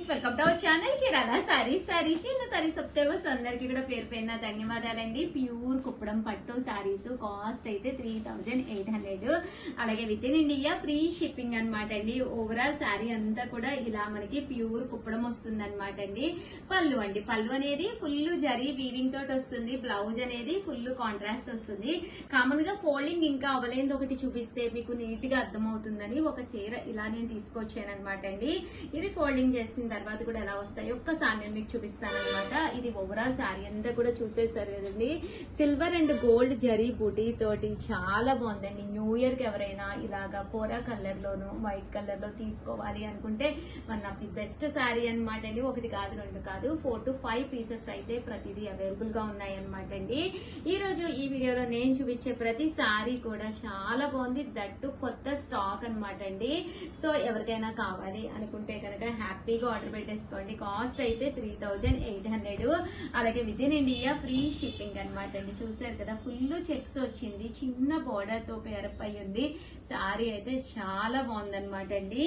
Friends, welcome to our channel Chirala saris. Sorry subscribers అందరికి కూడా పేరు పేరున ధన్యవాదాలండి. ప్యూర్ కుప్పడం పట్టు సారీస్ కాస్ట్ అయితే 3800, అలాగే with in India free shipping అనమాట అండి. ఓవరాల్ సారీ అంతా కూడా ఇలా మనకి ప్యూర్ కుప్పడం వస్తుంది అనమాట అండి. పళ్ళు అనేది ఫుల్ జరీ వీవింగ్ తోటి వస్తుంది. బ్లౌజ్ అనేది ఫుల్ కాంట్రాస్ట్ వస్తుంది. కామన్ గా ఫోల్డింగ్ ఇంకా అవ్వలేని ఒకటి చూపిస్తే మీకు నీట్ గా అర్థమవుతుందని ఒక చీర ఇలా నేను తీసుకొచ్చాను అనమాట అండి. ఇవి ఫోల్డింగ్ చేసిన తర్వాత కూడా ఎలా వస్తాయో ఒక్కసారి నేను మీకు చూపిస్తాను అనమాట. ఇది ఓవరాల్ శారీ అంతా కూడా చూసేసారు కదండి. సిల్వర్ అండ్ గోల్డ్ జరీ బూటీ తోటి చాలా బాగుందండి. న్యూ ఇయర్ కి ఎవరైనా ఇలాగా కోరా కలర్ లోను వైట్ కలర్ లో తీసుకోవాలి అనుకుంటే one of the best sari అనమాట అండి. ఒకటి కాదు, రెండు కాదు, 4 to 5 పీసెస్ అయితే ప్రతిదీ అవైలబుల్ గా ఉన్నాయి అనమాట అండి. ఈ రోజు ఈ వీడియోలో నేను చూపించే ప్రతి శారీ కూడా చాలా బాగుంది. దట్టు కొత్త స్టాక్ అనమాట అండి. సో ఎవరికైనా కావాలి అనుకుంటే కనుక హ్యాపీగా ఆర్డర్ పెట్టేసుకోండి. కాస్ట్ అయితే 3800, అలాగే with in India free shipping అనమాట అండి. చూసారు కదా, ఫుల్ చెక్స్ వచ్చింది, చిన్న బోర్డర్ తో పేరప్ అయ్యి ఉంది. సారీ అయితే చాలా బాగుందనమాట అండి.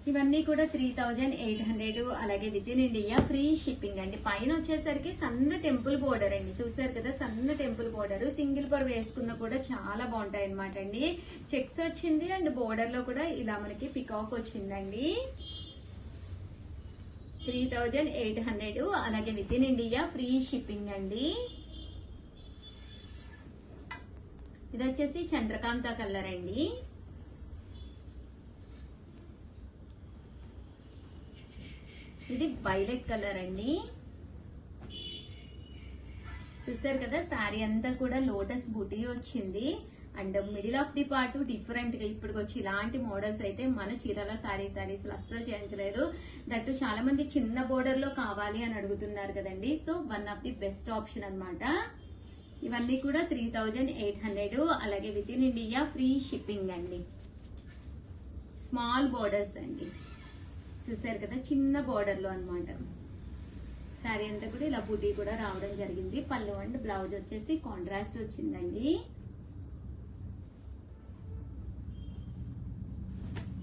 ఇవన్నీ కూడా 3800, అలాగే with in India free shipping అండి. పైన వచ్చేసరికి సన్న టెంపుల్ బోర్డర్ అండి. చూసారు కదా, సన్న టెంపుల్ బోర్డర్, సింగిల్ పర్ వేసుకున్న కూడా చాలా బాగుంటాయి అనమాట అండి. చెక్స్ వచ్చింది అండ్ బోర్డర్ లో కూడా ఇలా మనకి పికాక్ వచ్చిందండి. 3800, అలాగే with in India free shipping అండి. ఇది వచ్చేసి చంద్రకాంత కలర్ అండి. ఇది వైలెట్ కలర్ అండి. చూసారు కదా, శారీ అంతా కూడా లోటస్ బూటీ వచ్చింది and middle of the part different గా ఇప్పటికి వచ్చి ఇలాంటి మోడల్స్ అయితే మన చీరాల సారీస్ అస్సలు చేయించలేదు. దట్టు చాలా మంది చిన్న బోర్డర్ లో కావాలి అని అడుగుతున్నారు కదండి. So one of the best option అనమాట. ఇవన్నీ కూడా 3800, అలాగే with in India free shipping అండి. స్మాల్ బోర్డర్స్ అండి. చూసారు కదా, చిన్న బోర్డర్ లో అనమాట. శారీ అంతా కూడా ఇలా బూటీ కూడా రావడం జరిగింది. పళ్ళు అండ్ బ్లౌజ్ వచ్చేసి కాంట్రాస్ట్ వచ్చిందండి.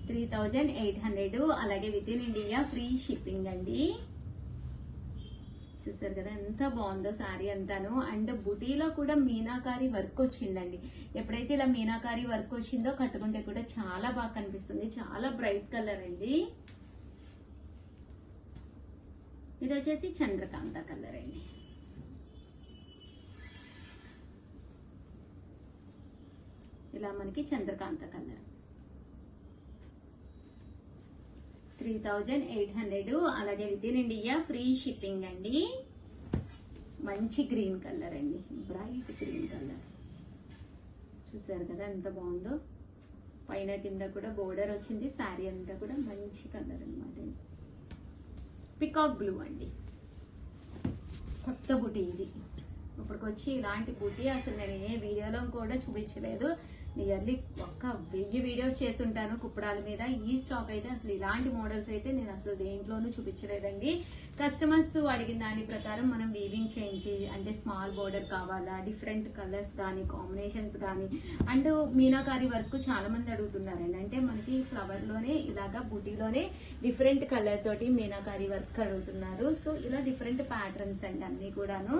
3800, అలాగే with in India free shipping అండి. చూసారు కదా ఎంత బాగుందో శారీ అంతాను. అండ్ బుటీలో కూడా మీనాకారి వర్క్ వచ్చిందండి. ఎప్పుడైతే ఇలా మీనాకారి వర్క్ వచ్చిందో కట్టుకుంటే కూడా చాలా బాగా కనిపిస్తుంది. చాలా బ్రైట్ కలర్ అండి. ఇది వచ్చేసి చంద్రకాంత కలర్ అండి. ఇలా మనకి చంద్రకాంత కలర్ 3800, అలాగే with in India free shipping అండి. మంచి గ్రీన్ కలర్ అండి, బ్రైట్ గ్రీన్ కలర్. చూసారు కదా ఎంత బాగుందో. పైన కింద కూడా బోర్డర్ వచ్చింది. శారీ అంతా కూడా మంచి కలర్ అనమాట. పికాక్ బ్లూ అండి. కొత్త బుటీ ఇది. ఇప్పటికొచ్చి ఇలాంటి బుటీ అసలు నేను ఏ వీడియోలో కూడా చూపించలేదు. నియర్లీ 1000 వీడియోస్ చేస్తుంటాను కుప్పడాల మీద. ఈ స్టాక్ అయితే అసలు ఇలాంటి మోడల్స్ అయితే నేను అసలు దేంట్లోనూ చూపించలేదండి. కస్టమర్స్ అడిగిన దాని ప్రకారం మనం వీవింగ్ చేయించి, అంటే స్మాల్ బోర్డర్ కావాలా, డిఫరెంట్ కలర్స్ కానీ కాంబినేషన్స్ కానీ, అండ్ మీనాకారి వర్క్ చాలా మంది అడుగుతున్నారండి. అంటే మనకి ఫ్లవర్ లోనే ఇలాగా బుటీలోనే డిఫరెంట్ కలర్ తోటి మీనాకారి వర్క్ అడుగుతున్నారు. సో ఇలా డిఫరెంట్ ప్యాటర్న్స్ అండి అన్ని కూడాను.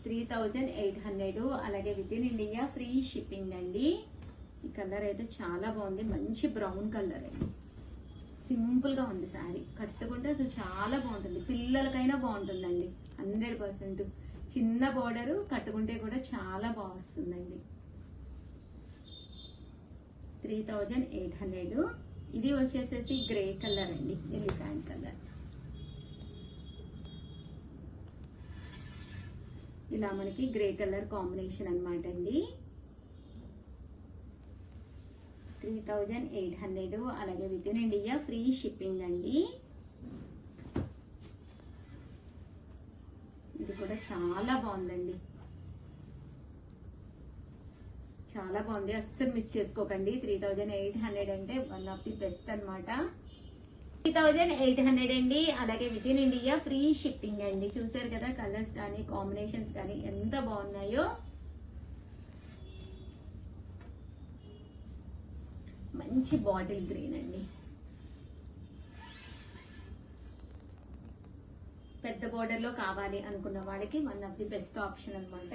3800, అలాగే with in India free shipping అండి. ఈ కలర్ అయితే చాలా బాగుంది. మంచి బ్రౌన్ కలర్ అండి. సింపుల్ గా ఉంది శారీ. కట్టుకుంటే అసలు చాలా బాగుంటుంది. పిల్లలకైనా బాగుంటుందండి 100%. చిన్న బోర్డరు కట్టుకుంటే కూడా చాలా బాగా వస్తుందండి. 3800. ఇది వచ్చేసేసి గ్రే కలర్ అండి, ఎలిఫెంట్ కలర్. ఇలా మనకి గ్రే కలర్ కాంబినేషన్ అనమాట అండి. 3800, అలాగే with in India free shipping అండి. ఇది కూడా చాలా బాగుందండి. చాలా బాగుంది, అస్సలు మిస్ చేసుకోకండి. 3800 అంటే వన్ ఆఫ్ ది బెస్ట్ అనమాట. 3800 అండి, అలాగే with in India free shipping అండి. చూసారు కదా, కలర్స్ కానీ కాంబినేషన్స్ కానీ ఎంత బాగున్నాయో. మంచి బాటిల్ గ్రీన్ అండి. పెద్ద బోర్డర్ లో కావాలి అనుకున్న వాళ్ళకి one of the best option అన్నమాట.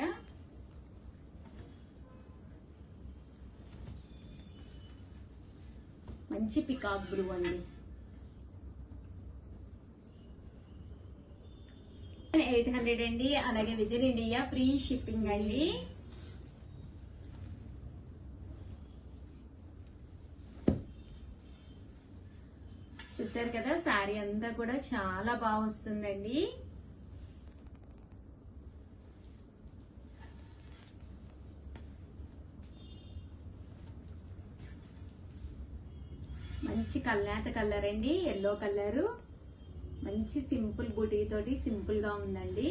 మంచి పికాక్ బ్లూ అండి. 800 అండి. అలాగే with in India free shipping అండి. చూసారు కదా శారీ అంతా కూడా చాలా బాగా వస్తుందండి. మంచి కల్నేత కలర్ అండి, ఎల్లో కలర్. మంచి సింపుల్ బూటీ తోటి సింపుల్ గా ఉందండి.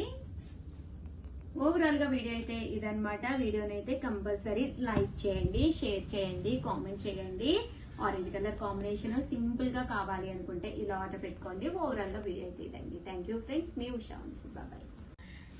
ఓవరాల్ గా వీడియో అయితే ఇదన్నమాట. వీడియోనైతే కంపల్సరీ లైక్ చేయండి, షేర్ చేయండి, కామెంట్ చేయండి. ఆరెంజ్ కలర్ కాంబినేషన్ సింపుల్ గా కావాలి అనుకుంటే ఇలా ఆర్డర్ పెట్టుకోండి. ఓవరాల్ గా వీడియో అయితే ఇదండి. థ్యాంక్ యూ ఫ్రెండ్స్, మీ Usha. Bye.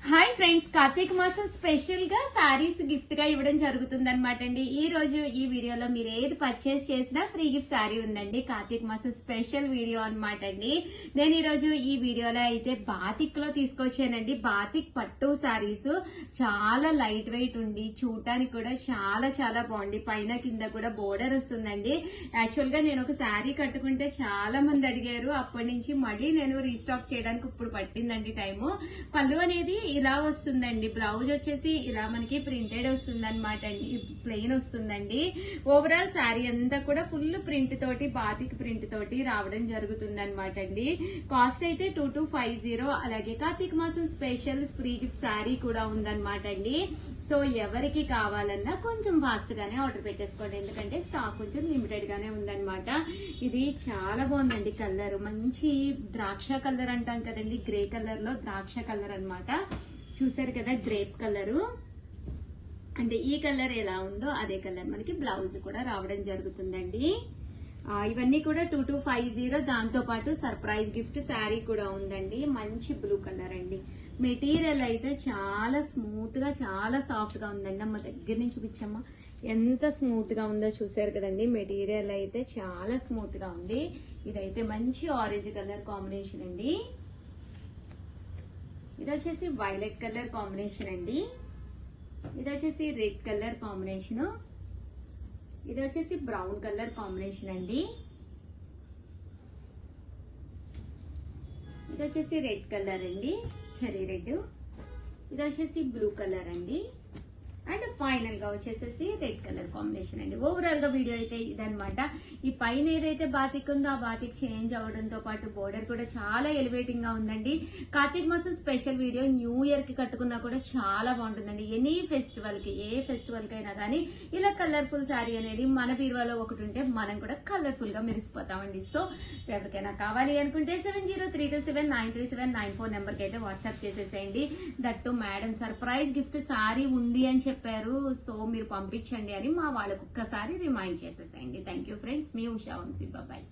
Hi friends, Karthika మాసం స్పెషల్ గా సారీస్ గిఫ్ట్ గా ఇవ్వడం జరుగుతుంది అనమాట అండి. ఈ రోజు ఈ వీడియోలో మీరు ఏది పర్చేస్ చేసినా ఫ్రీ గిఫ్ట్ సారీ ఉందండి. కార్తీక మాసం స్పెషల్ వీడియో అనమాట అండి. నేను ఈ రోజు ఈ వీడియోలో అయితే బాతిక్ లో తీసుకొచ్చానండి. బాతిక్ పట్టు సారీస్ చాలా లైట్ వెయిట్ ఉండి చూడటానికి కూడా చాలా చాలా బాగుంది. పైన కింద కూడా బోర్డర్ వస్తుందండి. యాక్చువల్ గా నేను ఒక శారీ కట్టుకుంటే చాలా మంది అడిగారు. అప్పటి నుంచి మళ్ళీ నేను రీస్టాక్ చేయడానికి ఇప్పుడు పట్టిందండి టైము. పళ్ళు అనేది ఇలా వస్తుందండి. బ్లౌజ్ వచ్చేసి ఇలా మనకి ప్రింటెడ్ వస్తుంది అనమాట అండి, ప్లెయిన్ వస్తుందండి. ఓవరాల్ శారీ అంతా కూడా ఫుల్ ప్రింట్ తోటి బాతిక్ ప్రింట్ తోటి రావడం జరుగుతుంది అనమాట అండి. కాస్ట్ అయితే 2250. అలాగే కార్తీక మాసం స్పెషల్ ఫ్రీ గిఫ్ట్ శారీ కూడా ఉందన్నమాట అండి. సో ఎవరికి కావాలన్నా కొంచెం ఫాస్ట్ గానే ఆర్డర్ పెట్టేసుకోండి, ఎందుకంటే స్టాక్ కొంచెం లిమిటెడ్ గానే ఉందన్నమాట. ఇది చాలా బాగుందండి కలర్. మంచి ద్రాక్ష కలర్ అంటాం కదండి, గ్రే కలర్ లో ద్రాక్ష కలర్ అన్నమాట. చూసారు కదా గ్రేప్ కలరు. అంటే ఈ కలర్ ఎలా ఉందో అదే కలర్ మనకి బ్లౌజ్ కూడా రావడం జరుగుతుందండి. ఇవన్నీ కూడా 2250. దాంతో పాటు సర్ప్రైజ్ గిఫ్ట్ శారీ కూడా ఉందండి. మంచి బ్లూ కలర్ అండి. మెటీరియల్ అయితే చాలా స్మూత్ గా చాలా సాఫ్ట్ గా ఉందండి. అమ్మ దగ్గర నుంచి చూపించమ్మా ఎంత స్మూత్ గా ఉందో. చూసారు కదండి మెటీరియల్ అయితే చాలా స్మూత్ గా ఉంది. ఇదైతే మంచి ఆరెంజ్ కలర్ కాంబినేషన్ అండి. ఇది వచ్చేసి వైలెట్ కలర్ కాంబినేషన్ అండి. ఇది వచ్చేసి రెడ్ కలర్ కాంబినేషన్. ఇది వచ్చేసి బ్రౌన్ కలర్ కాంబినేషన్ అండి. ఇది వచ్చేసి రెడ్ కలర్ అండి, చెరీ రెడ్. ఇది వచ్చేసి బ్లూ కలర్ అండి. అండ్ ఫైనల్ గా వచ్చేసేసి రెడ్ కలర్ కాంబినేషన్ అండి. ఓవరాల్ గా వీడియో అయితే ఇదనమాట. ఈ పైన ఏదైతే బాతిక్ ఉందో ఆ బాతిక్ చేంజ్ అవడంతో పాటు బోర్డర్ కూడా చాలా ఎలివేటింగ్ గా ఉందండి. కార్తీక మాసం స్పెషల్ వీడియో న్యూ ఇయర్ కి కట్టుకున్నా కూడా చాలా బాగుంటుందండి. ఎనీ ఫెస్టివల్ కి, ఏ ఫెస్టివల్ కి అయినా కానీ ఇలా కలర్ఫుల్ శారీ అనేది మన బీరువాలో ఒకటి ఉంటే మనం కూడా కలర్ఫుల్ గా మెరిసిపోతామండి. సో ఎవరికైనా కావాలి అనుకుంటే 703279937994 నెంబర్ కి అయితే వాట్సాప్ చేసేసేయండి. That madam surprise gift sari ఉంది అని చెప్పారు, సో మీరు పంపించండి అని మా వాళ్ళకు ఒక్కసారి రిమైండ్ చేసేసేయండి. థ్యాంక్ యూ ఫ్రెండ్స్, మీ ఉషా వంశీ. బాయ్.